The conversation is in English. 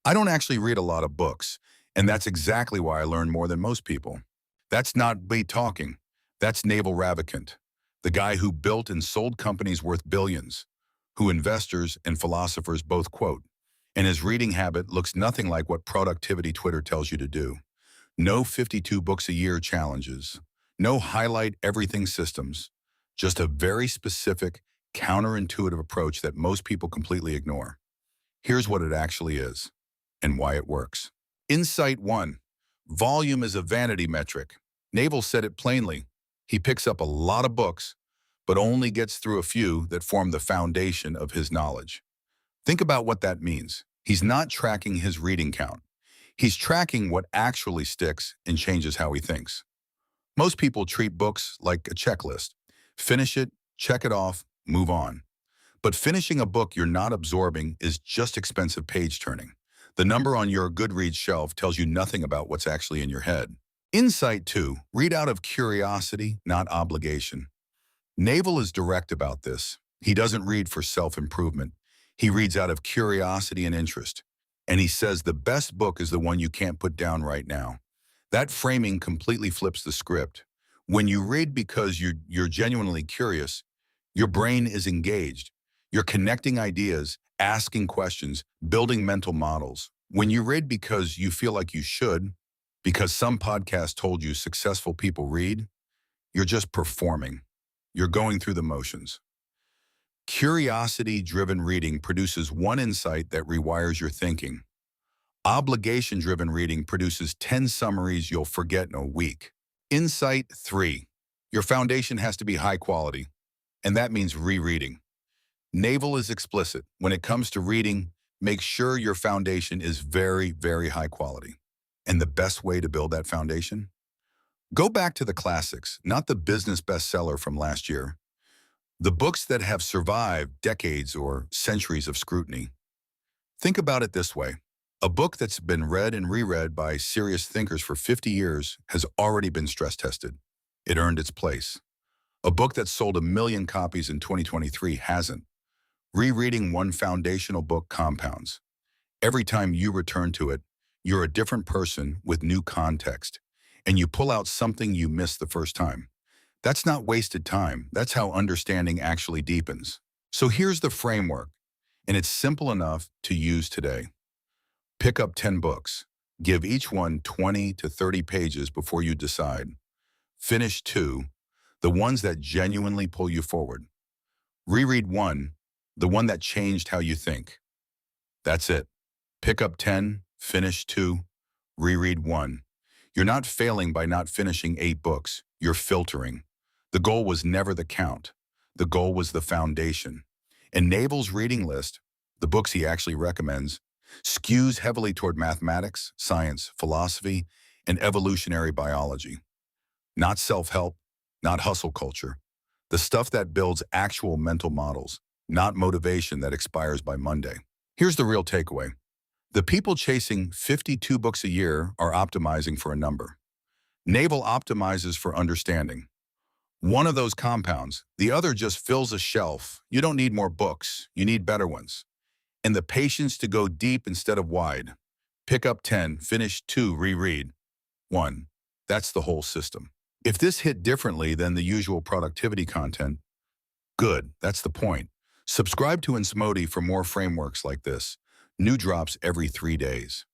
I don't actually read a lot of books, and that's exactly why I learn more than most people. That's not me talking. That's Naval Ravikant, the guy who built and sold companies worth billions, who investors and philosophers both quote. And his reading habit looks nothing like what productivity Twitter tells you to do. No 52 books a year challenges. No highlight everything systems. Just a very specific, counterintuitive approach that most people completely ignore. Here's what it actually is and why it works. Insight 1. Volume is a vanity metric. Naval said it plainly. He picks up a lot of books, but only gets through a few that form the foundation of his knowledge. Think about what that means. He's not tracking his reading count. He's tracking what actually sticks and changes how he thinks. Most people treat books like a checklist. Finish it, check it off, move on. But finishing a book you're not absorbing is just expensive page turning. The number on your Goodreads shelf tells you nothing about what's actually in your head. Insight 2. Read out of curiosity, not obligation. Naval is direct about this. He doesn't read for self-improvement. He reads out of curiosity and interest. And he says the best book is the one you can't put down right now. That framing completely flips the script. When you read because you're genuinely curious, your brain is engaged. You're connecting ideas, asking questions, building mental models. When you read because you feel like you should, because some podcast told you successful people read, you're just performing. You're going through the motions. Curiosity-driven reading produces one insight that rewires your thinking. Obligation-driven reading produces 10 summaries you'll forget in a week. Insight 3. Your foundation has to be high quality, and that means rereading. Naval is explicit. When it comes to reading, make sure your foundation is very, very high quality. And the best way to build that foundation? Go back to the classics, not the business bestseller from last year. The books that have survived decades or centuries of scrutiny. Think about it this way. A book that's been read and reread by serious thinkers for 50 years has already been stress tested. It earned its place. A book that sold 1 million copies in 2023 hasn't. Rereading one foundational book compounds. Every time you return to it, you're a different person with new context, and you pull out something you missed the first time. That's not wasted time. That's how understanding actually deepens. So here's the framework, and it's simple enough to use today. Pick up 10 books. Give each one 20 to 30 pages before you decide. Finish 2, the ones that genuinely pull you forward. Reread 1, the one that changed how you think. That's it. Pick up 10, finish 2, reread 1. You're not failing by not finishing 8 books. You're filtering. The goal was never the count. The goal was the foundation. And Naval's reading list, the books he actually recommends, skews heavily toward mathematics, science, philosophy, and evolutionary biology. Not self-help, not hustle culture. The stuff that builds actual mental models, not motivation that expires by Monday. Here's the real takeaway. The people chasing 52 books a year are optimizing for a number. Naval optimizes for understanding. One of those compounds, the other just fills a shelf. You don't need more books, you need better ones. And the patience to go deep instead of wide. Pick up 10, finish 2, reread 1. That's the whole system. If this hit differently than the usual productivity content, good, that's the point. Subscribe to Insmodi for more frameworks like this. New drops every 3 days.